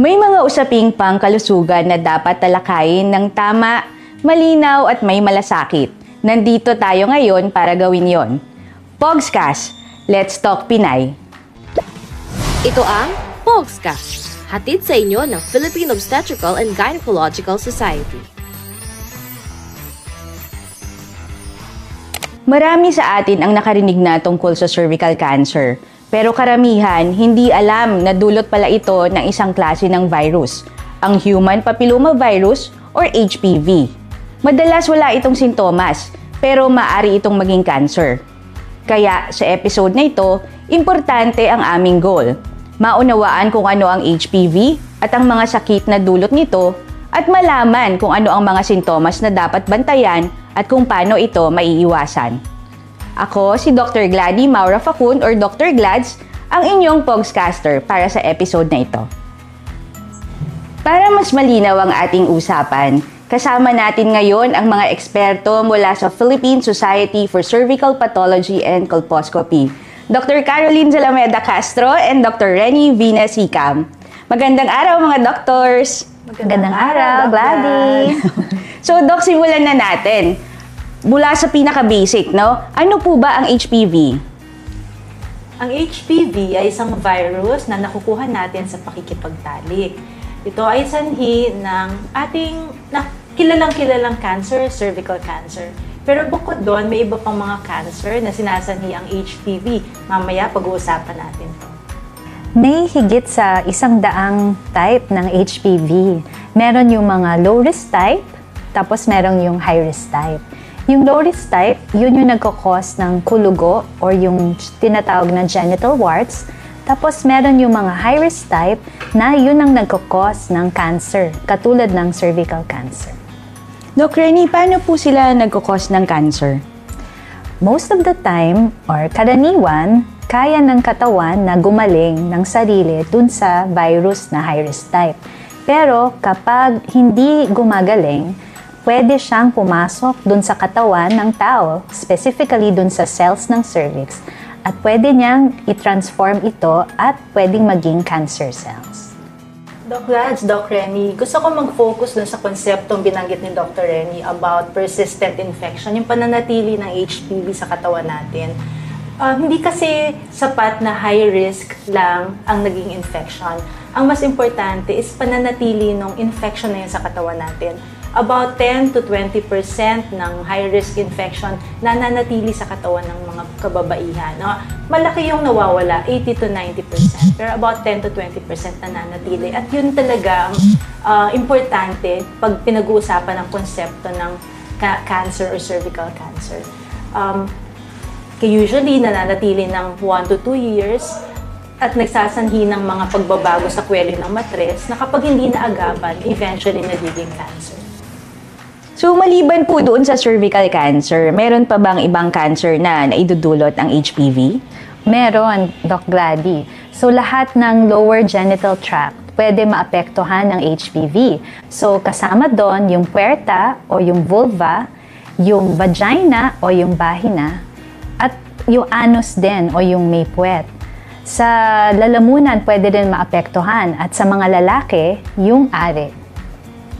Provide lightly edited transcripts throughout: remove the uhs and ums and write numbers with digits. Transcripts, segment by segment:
May mga usaping pangkalusugan na dapat talakayin ng tama, malinaw at may malasakit. Nandito tayo ngayon para gawin yon. Pogscast, Let's Talk Pinay. Ito ang Pogscast, hatid sa inyo ng Philippine Obstetrical and Gynecological Society. Marami sa atin ang nakarinig na tungkol sa cervical cancer. Pero karamihan, hindi alam na dulot pala ito ng isang klase ng virus, ang Human Papillomavirus or HPV. Madalas wala itong sintomas, pero maaari itong maging cancer. Kaya sa episode na ito, importante ang aming goal. Maunawaan kung ano ang HPV at ang mga sakit na dulot nito at malaman kung ano ang mga sintomas na dapat bantayan at kung paano ito maiiwasan. Ako si Dr. Glady Maura Facun or Dr. Glads, ang inyong Pogscaster para sa episode na ito. Para mas malinaw ang ating usapan, kasama natin ngayon ang mga eksperto mula sa Philippine Society for Cervical Pathology and Colposcopy, Dr. Caroline Zalameda Castro and Dr. Renny Vina Sicam. Magandang araw mga doctors! Magandang araw, Glady! So Doc, simulan na natin. Mula sa pinaka-basic, no? Ano po ba ang HPV? Ang HPV ay isang virus na nakukuha natin sa pakikipagtalik. Ito ay sanhi ng ating kilalang cancer, cervical cancer. Pero bukod doon, may iba pang mga cancer na sinasanhi ang HPV. Mamaya pag-uusapan natin to. May higit sa 100 type ng HPV. Meron yung mga low-risk type, tapos meron yung high-risk type. Yung low-risk type, yun yung nagkakos ng kulugo or yung tinatawag na genital warts. Tapos meron yung mga high-risk type na yun ang nagkakos ng cancer, katulad ng cervical cancer. Doc Renny, paano po sila nagkakos ng cancer? Most of the time, or karaniwan, kaya ng katawan na gumaling ng sarili dun sa virus na high-risk type. Pero kapag hindi gumagaling, pwede siyang pumasok dun sa katawan ng tao, specifically dun sa cells ng cervix, at pwede niyang i-transform ito at pwedeng maging cancer cells. Doc Glads, Doc Renny, gusto ko mag-focus dun sa konseptong binanggit ni Dr. Renny about persistent infection, yung pananatili ng HPV sa katawan natin. Hindi kasi sapat na high risk lang ang naging infection. Ang mas importante is pananatili ng infection na yun sa katawan natin. About 10 to 20% ng high-risk infection nananatili sa katawan ng mga kababaihan. No? Malaki yung nawawala, 80 to 90%. Pero about 10 to 20% nananatili. At yun talaga ang importante pag pinag-uusapan ng konsepto ng cancer or cervical cancer. Usually, nananatili ng 1 to 2 years at nagsasanhi ng mga pagbabago sa kwelyo ng matres na kapag hindi naagapan, eventually nagiging cancer. So maliban po doon sa cervical cancer, meron pa bang ibang cancer na naidudulot ang HPV? Meron, Doc Glady. So lahat ng lower genital tract pwede maapektuhan ng HPV. So kasama doon yung puerta o yung vulva, yung vagina o yung bahina, at yung anus din o yung may puwet. Sa lalamunan pwede din maapektuhan at sa mga lalaki, yung ari.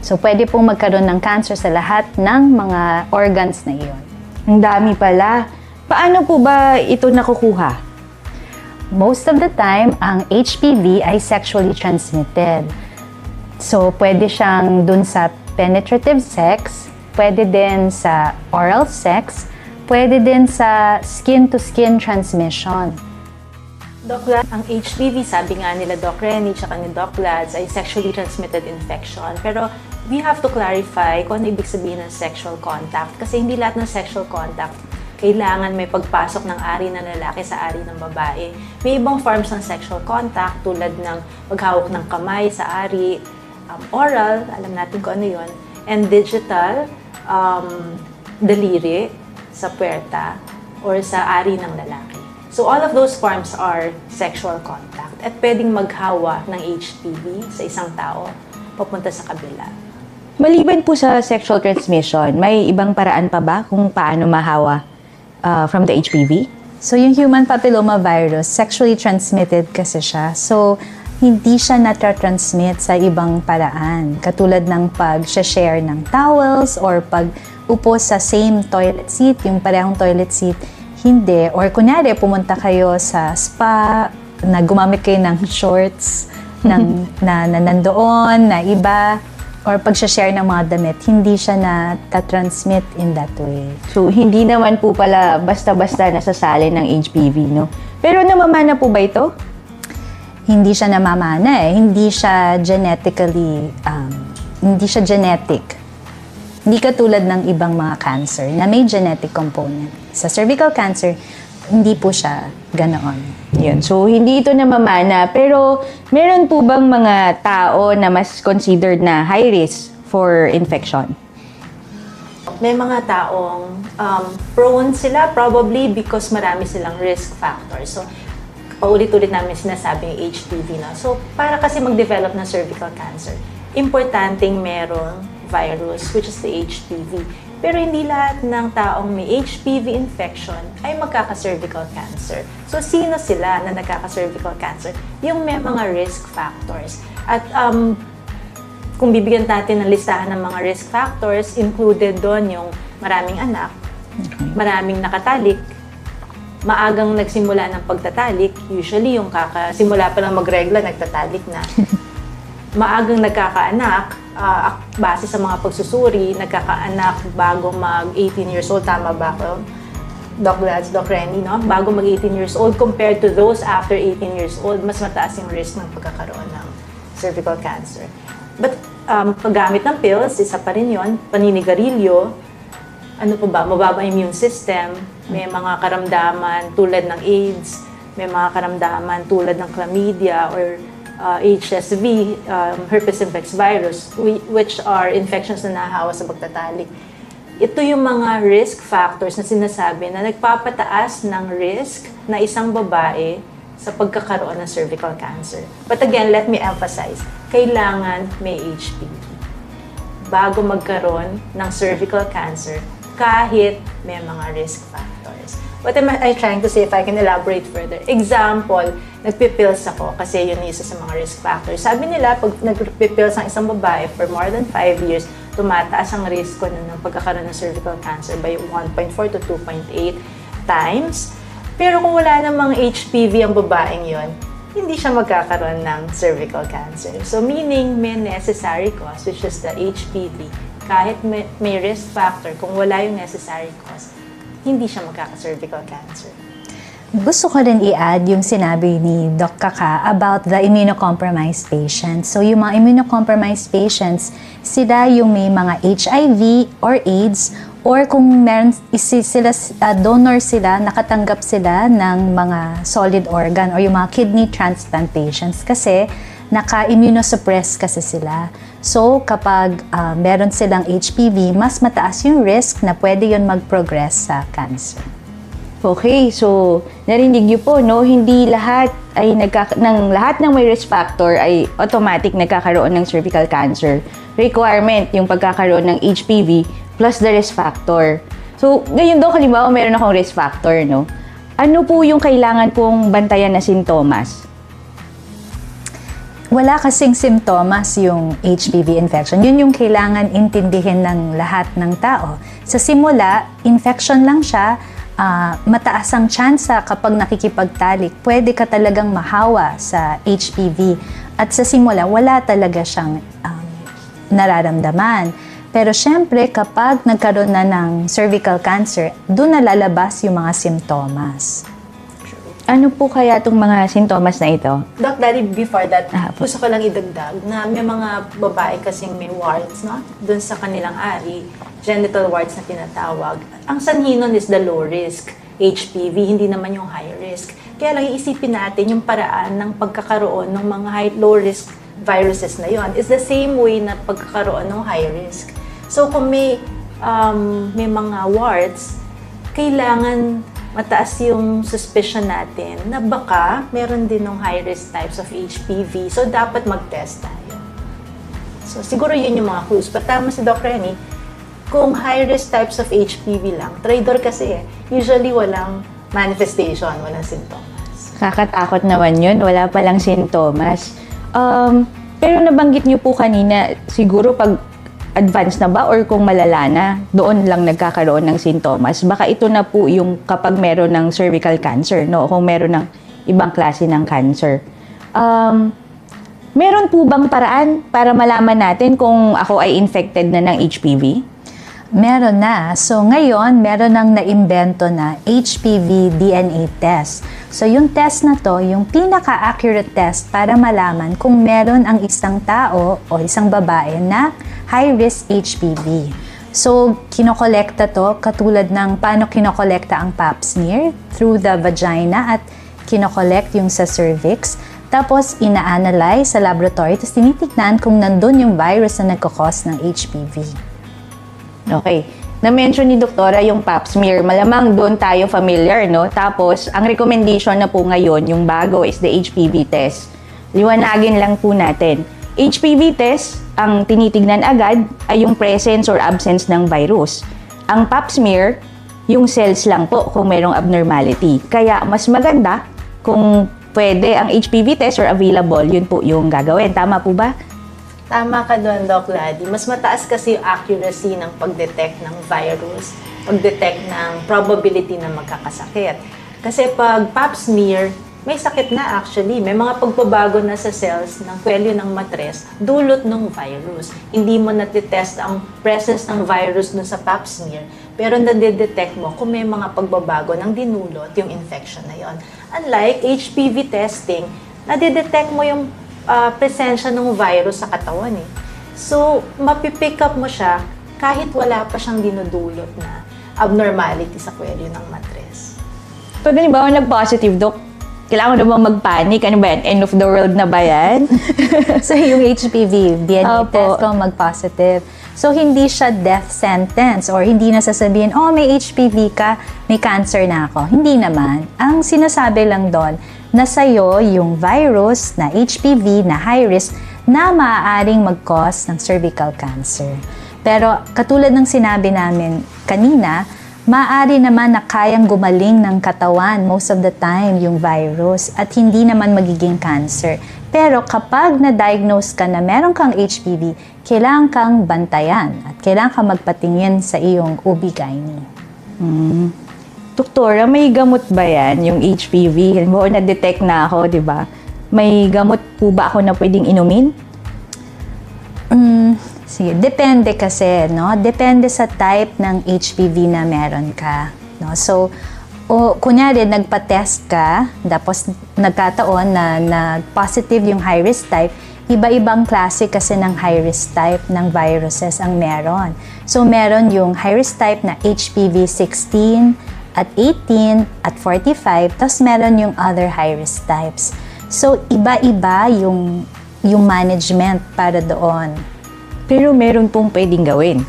So, pwede pong magkaroon ng cancer sa lahat ng mga organs na iyon. Ang dami pala. Paano po ba ito nakukuha? Most of the time, ang HPV ay sexually transmitted. So, pwede siyang dun sa penetrative sex, pwede din sa oral sex, pwede din sa skin-to-skin transmission. Doc Glads, ang HPV, sabi nga nila Doc Renny at ni Doc Glads, ay sexually transmitted infection. Pero we have to clarify kung ano ibig sabihin ng sexual contact. Kasi hindi lahat ng sexual contact kailangan may pagpasok ng ari ng lalaki sa ari ng babae. May ibang forms ng sexual contact tulad ng maghawak ng kamay sa ari, oral, alam natin kung ano yun, and digital, daliri sa puwerta or sa ari ng lalaki. So all of those forms are sexual contact at pwedeng maghawa ng HPV sa isang tao papunta sa kabila. Maliban po sa sexual transmission, may ibang paraan pa ba kung paano mahawa from the HPV? So yung human papillomavirus, sexually transmitted kasi siya. So hindi siya natatransmit sa ibang paraan. Katulad ng pag-share ng towels or pag-upo sa same toilet seat, yung parehong toilet seat, hindi. Or kunyari, pumunta kayo sa spa, na gumamit kayo ng shorts na nandoon, na iba, or pag-share ng mga damit, hindi siya natatransmit in that way. So, hindi naman po pala basta-basta nasasali ng HPV, no? Pero namamana po ba ito? Hindi siya namamana eh. Hindi siya genetic. Hindi katulad ng ibang mga cancer na may genetic component. Sa cervical cancer, hindi po siya ganoon. Yun. So, hindi ito namamana. Pero, meron po bang mga tao na mas considered na high risk for infection? May mga taong prone sila probably because marami silang risk factors. So, paulit-ulit namin sinasabi yung HPV na. So, para kasi mag-develop ng cervical cancer, importanteng merong virus, which is the HPV. Pero hindi lahat ng taong may HPV infection ay magkaka-cervical cancer. So, sino sila na nagkaka-cervical cancer? Yung may mga risk factors. At kung bibigyan natin ng listahan ng mga risk factors, included doon yung maraming anak, maraming nakatalik, maagang nagsimula ng pagtatalik, usually yung simula pa lang magregla, nagtatalik na. Maagang nagkakaanak, base sa mga pagsusuri, nagkakaanak bago mag-18 years old, tama ba ako? Doc Renny, no? Bago mag-18 years old compared to those after 18 years old, mas mataas yung risk ng pagkakaroon ng cervical cancer. But paggamit ng pills, isa pa rin yun, paninigarilyo, ano pa ba, mababa immune system, may mga karamdaman tulad ng AIDS, may mga karamdaman tulad ng chlamydia or HSV, herpes simplex virus, which are infections na nahawa sa pagtatalik. Ito yung mga risk factors na sinasabi na nagpapataas ng risk na isang babae sa pagkakaroon ng cervical cancer. But again, let me emphasize, kailangan may HPV bago magkaroon ng cervical cancer kahit may mga risk factors. What am I trying to say, if I can elaborate further? Example, nagpipills ako kasi yun isa sa mga risk factors. Sabi nila, pag nagpipills ang isang babae for more than 5 years, tumataas ang risk ng pagkakaroon ng cervical cancer by 1.4 to 2.8 times. Pero kung wala namang HPV ang babaeng yon, hindi siya magkakaroon ng cervical cancer. So meaning, may necessary cause, which is the HPV. Kahit may risk factor, kung wala yung necessary cause, hindi siya magkaka-cervical cancer. Gusto ko rin i-add yung sinabi ni Doc Kaka about the immunocompromised patients. So yung mga immunocompromised patients, sila yung may mga HIV or AIDS, or kung meron sila, donor sila, nakatanggap sila ng mga solid organ or yung mga kidney transplantations kasi naka-immunosuppress kasi sila. So, kapag meron silang HPV, mas mataas yung risk na pwede yun mag-progress sa cancer. Okay, so narinig niyo po, no? Hindi lahat ay lahat ng may risk factor ay automatic nagkakaroon ng cervical cancer. Requirement yung pagkakaroon ng HPV plus the risk factor. So, ngayon daw, halimbawa, meron akong risk factor, no? Ano po yung kailangan kong bantayan na sintomas? Wala kasing simptomas yung HPV infection. Yun yung kailangan intindihin ng lahat ng tao. Sa simula, infection lang siya, mataas ang tsansa kapag nakikipagtalik, pwede ka talagang mahawa sa HPV. At sa simula, wala talaga siyang nararamdaman. Pero syempre, kapag nagkaroon na ng cervical cancer, doon na lalabas yung mga simptomas. Ano po kaya itong mga sintomas na ito? Doc, Daddy, before that, gusto ko lang idagdag na may mga babae kasing may warts, no? Doon sa kanilang ari, genital warts na tinatawag. Ang sanhi nun is the low risk HPV, hindi naman yung high risk. Kaya lang iisipin natin yung paraan ng pagkakaroon ng mga low risk viruses na yon is the same way na pagkakaroon ng high risk. So kung may mga warts, kailangan mataas yung suspicion natin na baka meron din ng high-risk types of HPV. So, dapat mag-test tayo. So, siguro yun yung mga clues. But tama si Dr. Renny, kung high-risk types of HPV lang, traitor kasi usually walang manifestation, walang sintomas. Kakatakot naman yun, wala palang sintomas. Pero nabanggit niyo po kanina, siguro pag advance na ba or kung malala na, doon lang nagkakaroon ng sintomas. Baka ito na po yung kapag meron ng cervical cancer, no? Kung meron ng ibang klase ng cancer. Meron po bang paraan para malaman natin kung ako ay infected na ng HPV? Meron na. So ngayon, meron nang naimbento na HPV DNA test. So yung test na to, yung pinaka-accurate test para malaman kung meron ang isang tao o isang babae na high-risk HPV. So kinokolekta to katulad ng paano kinokolekta ang pap smear through the vagina at kinokollect yung sa cervix. Tapos ina-analyze sa laboratory tapos tinitignan kung nandun yung virus na nagkakos ng HPV. Okay. Na-mention ni Doktora yung pap smear. Malamang doon tayo familiar, no? Tapos, ang recommendation na po ngayon, yung bago, is the HPV test. Liwanagin lang po natin. HPV test, ang tinitignan agad ay yung presence or absence ng virus. Ang pap smear, yung cells lang po kung mayroong abnormality. Kaya, mas maganda kung pwede ang HPV test or available, yun po yung gagawin. Tama po ba? Tama ka doon, Doc Ladi. Mas mataas kasi yung accuracy ng pag-detect ng virus, pag-detect ng probability na magkakasakit. Kasi pag pap smear, may sakit na actually. May mga pagbabago na sa cells ng kwelyo ng matres, dulot ng virus. Hindi mo natitest ang presence ng virus dun sa pap smear, pero nadidetect mo kung may mga pagbabago ng dinulot yung infection na yon. Unlike HPV testing, nadidetect mo yung presensya ng virus sa katawan eh. So, mapipick up mo siya kahit wala pa siyang dinudulot na abnormality sa kwelyo ng matres. Pag halimbawa nag-positive, Dok, kailangan na bang mag-panic? Ano ba yan? End of the world na ba yan? So yung HPV DNA Opo. test ko mag-positive. So hindi siya death sentence or hindi na sasabihin, oh may HPV ka, may cancer na ako. Hindi naman. Ang sinasabi lang doon, na sa'yo yung virus na HPV na high risk na maaaring mag-cause ng cervical cancer. Pero katulad ng sinabi namin kanina, maaari naman na kayang gumaling ng katawan most of the time yung virus at hindi naman magiging cancer. Pero kapag na-diagnose ka na meron kang HPV, kailangan kang bantayan at kailangan kang magpatingin sa iyong OB-GYN. Doktora, may gamot ba yan, yung HPV? Halimbawa, na-detect na ako, di ba? May gamot po ba ako na pwedeng inumin? Sige, depende kasi, no? Depende sa type ng HPV na meron ka, no? So, kunyari, nagpa-test ka, tapos nagkataon na positive yung high-risk type, iba-ibang klase kasi ng high-risk type ng viruses ang meron. So, meron yung high-risk type na HPV 16, at 18, at 45, tapos meron yung other high-risk types. So, iba-iba yung management para doon. Pero meron pong pwedeng gawin.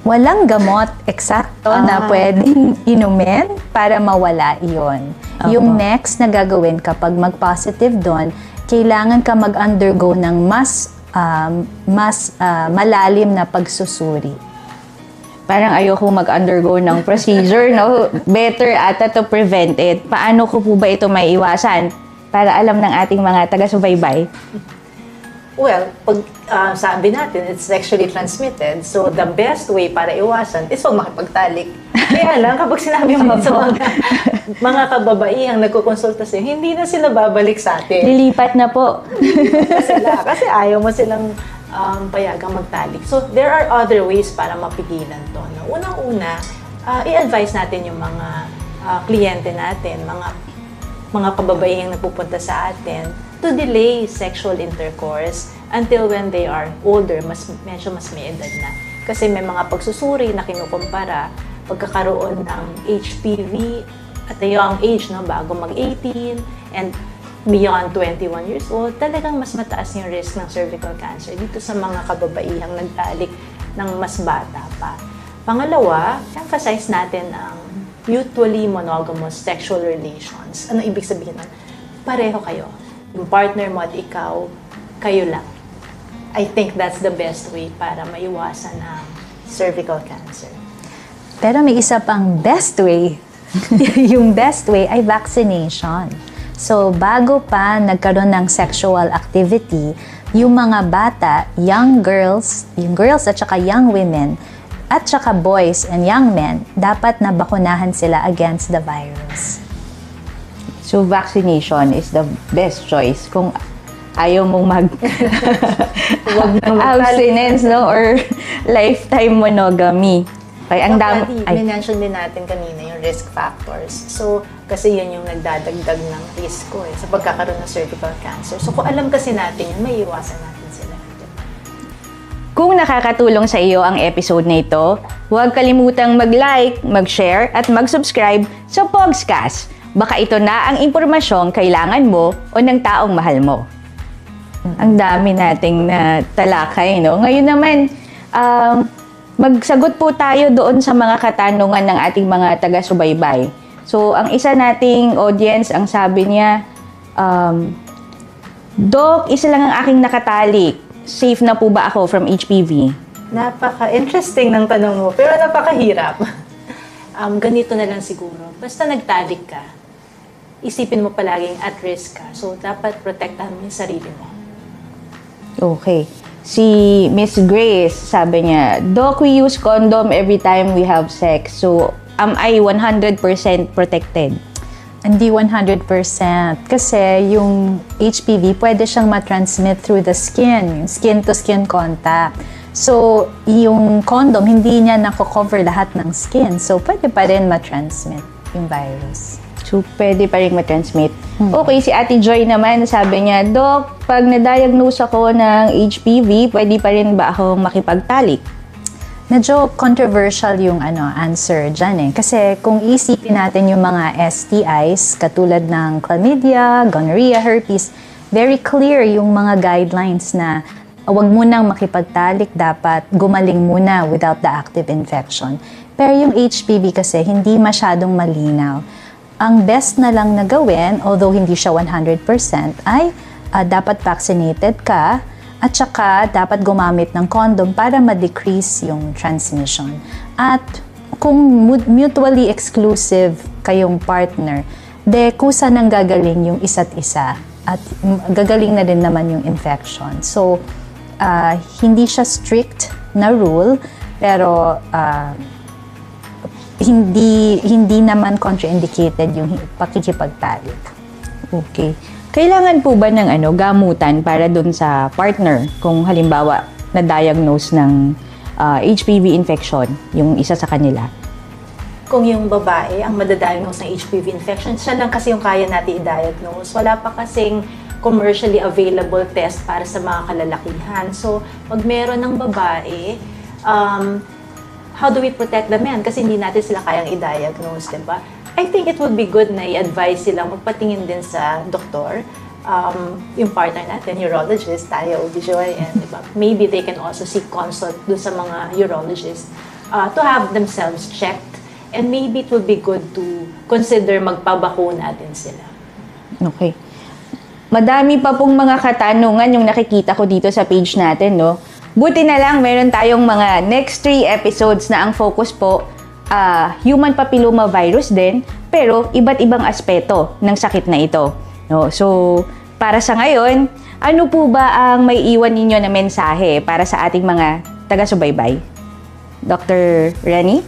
Walang gamot eksakto na pwedeng inumin para mawala iyon. Yung next na gagawin kapag mag-positive doon, kailangan ka mag-undergo ng mas malalim na pagsusuri. Parang ayoko mag-undergo ng procedure, no? Better ata to prevent it. Paano ko po ba ito maiiwasan? Para alam ng ating mga taga-subaybay. Well, pag sabi natin, it's sexually transmitted. So, the best way para iwasan is huwag makipagtalik. Kaya lang, kapag sinabi mo sa mga kababaihang nagkukonsulta sa'yo, hindi na sila babalik sa atin. Lilipat na po. Kasi ayaw mo silang payagang magtalik. So, there are other ways para mapigilan to. No? Unang-una, i-advise natin yung mga kliyente natin, mga kababaihang nagpupunta sa atin, to delay sexual intercourse until when they are older, medyo mas may edad na. Kasi may mga pagsusuri na kinukumpara pagkakaroon ng HPV at a young age, no, bago mag-18 and beyond 21 years old, talagang mas mataas yung risk ng cervical cancer dito sa mga kababaihang nagtalik ng mas bata pa. Pangalawa, emphasize natin ang mutually monogamous sexual relations. Ano ibig sabihin nun? Pareho kayo. Yung partner mo at ikaw, kayo lang. I think that's the best way para maiwasan ang cervical cancer. Pero may isa pang best way. Yung best way ay vaccination. So, bago pa nagkaroon ng sexual activity, yung mga bata, yung girls at saka young women, at saka boys and young men, dapat nabakunahan sila against the virus. So, vaccination is the best choice kung ayaw mong abstinence, no? Or lifetime monogamy. Okay, ang dami. Mention din natin kanina yung risk factors. So, kasi yun yung nagdadagdag ng risko sa pagkakaroon ng cervical cancer. So, kung alam kasi natin yun, may iwasan natin sila. Kung nakakatulong sa iyo ang episode na ito, huwag kalimutang mag-like, mag-share, at mag-subscribe sa Pogscast. Baka ito na ang impormasyong kailangan mo o ng taong mahal mo. Ang dami nating talakay, no? Ngayon naman, magsagot po tayo doon sa mga katanungan ng ating mga taga-subaybay. So, ang isa nating audience, ang sabi niya, Doc, isa lang ang aking nakatalik. Safe na po ba ako from HPV? Napaka-interesting ng tanong mo, pero napakahirap. Ganito na lang siguro. Basta nagtalik ka, isipin mo palaging at risk ka. So, dapat protektahan mo yung sarili mo. Okay. Si Miss Grace, sabi niya, Doc, we use condom every time we have sex. So, am I 100% protected? Hindi 100% kasi yung HPV pwede siyang matransmit through the skin, yung skin-to-skin contact. So, yung condom, hindi niya nako-cover lahat ng skin. So, pwede pa rin matransmit yung virus. So, pwede pa rin matransmit. Okay, si Ate Joy naman, sabi niya, Doc, pag na-diagnose ako ng HPV, pwede pa rin ba ako makipagtalik? Medyo controversial yung answer dyan Kasi kung isipin natin yung mga STIs, katulad ng chlamydia, gonorrhea, herpes, very clear yung mga guidelines na huwag munang makipagtalik, dapat gumaling muna without the active infection. Pero yung HPV kasi hindi masyadong malinaw. Ang best na lang na gawin, although hindi siya 100%, ay dapat vaccinated ka at saka dapat gumamit ng condom para ma-decrease yung transmission. At kung mutually exclusive kayong partner, kusa nang gagaling yung isa't isa at gagaling na rin naman yung infection. So, hindi siya strict na rule, pero hindi naman contraindicated yung pakikipagtalik. Okay. Kailangan po ba ng gamutan para dun sa partner kung halimbawa na-diagnose ng HPV infection yung isa sa kanila? Kung yung babae ang madadiagnose ng HPV infection, siya lang kasi yung kaya natin i-diagnose. Wala pa kasing commercially available test para sa mga kalalakihan. So, pag meron ng babae, how do we protect the men? Kasi hindi natin sila kayang i-diagnose, diba? I think it would be good na i-advise sila magpatingin din sa doktor, yung partner natin, urologist, tayo, OBGYN, diba? Maybe they can also seek consult dun sa mga urologists to have themselves checked, and maybe it would be good to consider magpabakuna din sila. Okay. Madami pa pong mga katanungan yung nakikita ko dito sa page natin, no? Buti na lang, meron tayong mga next 3 episodes na ang focus po human papilloma virus din, pero iba't ibang aspeto ng sakit na ito. No? So, para sa ngayon, ano po ba ang may iwan ninyo na mensahe para sa ating mga taga-subaybay? Dr. Renny?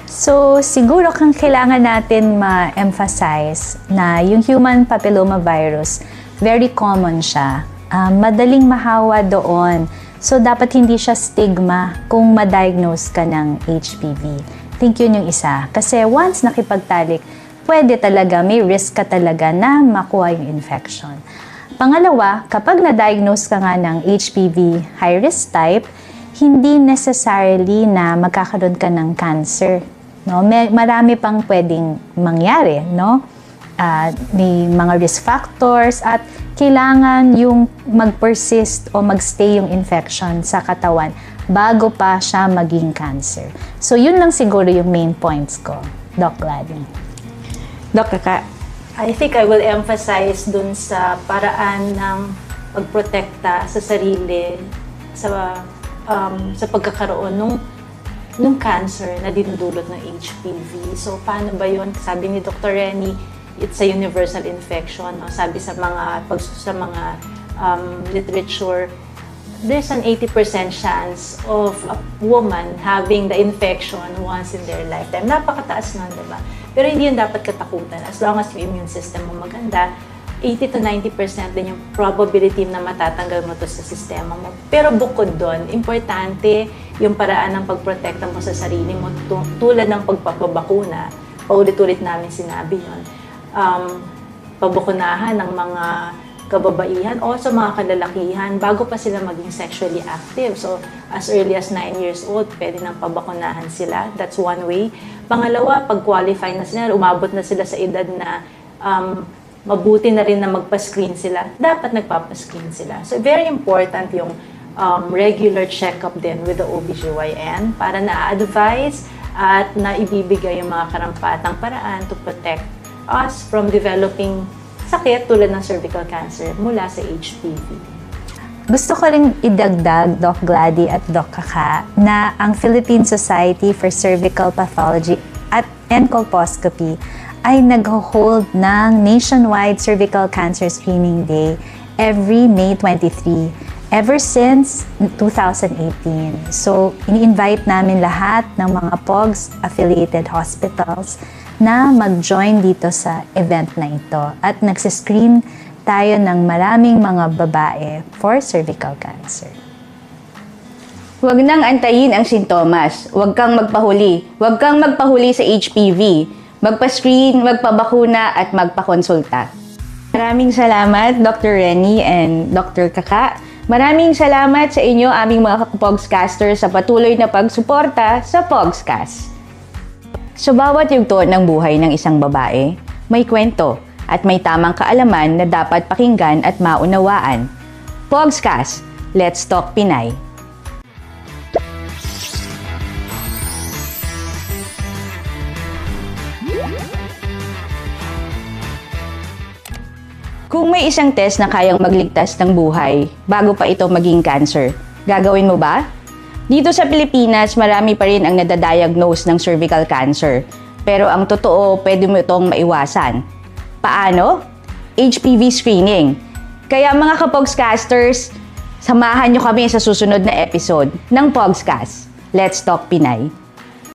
So, siguro kang kailangan natin ma-emphasize na yung human papilloma virus, very common siya. Madaling mahawa doon. So, dapat hindi siya stigma kung ma-diagnose ka ng HPV. Think yun yung isa. Kasi once nakipagtalik, pwede talaga, may risk ka talaga na makuha yung infection. Pangalawa, kapag na-diagnose ka nga ng HPV high-risk type, hindi necessarily na magkakaroon ka ng cancer. No? Marami pang pwedeng mangyari. No? May mga risk factors at kailangan yung mag-persist o magstay yung infection sa katawan bago pa siya maging cancer. So, yun lang siguro yung main points ko, Doc Gladdy. Doc, Kaka? I think I will emphasize dun sa paraan ng pagprotekta sa sarili sa pagkakaroon nung cancer na dinudulot ng HPV. So, paano ba yun? Sabi ni Dr. Renny, it's a universal infection. No? Sabi sa mga literature, there's an 80% chance of a woman having the infection once in their lifetime. Napakataas nun, di ba? Pero hindi yun dapat katakutan. As long as yung immune system mo maganda, 80 to 90% din yung probability na matatanggal mo to sa sistema mo. Pero bukod doon, importante yung paraan ng pagprotekta mo sa sarili mo tulad ng pagpapabakuna. Paulit-ulit namin sinabi yun. Pabakunahan ng mga kababaihan o sa mga kalalakihan bago pa sila maging sexually active. So, as early as 9 years old, pwede nang pabakunahan sila. That's one way. Pangalawa, pag-qualify na sila, umabot na sila sa edad na mabuti na rin na magpa-screen sila, dapat nagpapa-screen sila. So, very important yung regular check-up din with the OBGYN para na-advise at naibibigay yung mga karampatang paraan to protect us from developing sakit tulad ng cervical cancer mula sa HPV. Gusto ko rin idagdag, Doc Glady at Doc Kaka, na ang Philippine Society for Cervical Pathology and Colposcopy ay nag-hold ng Nationwide Cervical Cancer Screening Day every May 23, ever since 2018. So, ini-invite namin lahat ng mga POGS-affiliated hospitals na mag-join dito sa event na ito. At nagsiscreen tayo ng maraming mga babae for cervical cancer. Huwag nang antayin ang sintomas. Huwag kang magpahuli. Huwag kang magpahuli sa HPV. Magpa-screen, magpabakuna at magpakonsulta. Maraming salamat, Dr. Renny and Dr. Kaka. Maraming salamat sa inyo, aming mga Pogscasters, sa patuloy na pagsuporta sa Pogscast. Sa bawat yugto ng buhay ng isang babae, may kwento at may tamang kaalaman na dapat pakinggan at maunawaan. Pogscast, Let's Talk Pinay! Kung may isang test na kayang magligtas ng buhay bago pa ito maging cancer, gagawin mo ba? Dito sa Pilipinas, marami pa rin ang nadadiagnose ng cervical cancer. Pero ang totoo, pwede mo itong maiwasan. Paano? HPV screening. Kaya mga ka-Pogscasters, samahan nyo kami sa susunod na episode ng Pogscast. Let's Talk Pinay!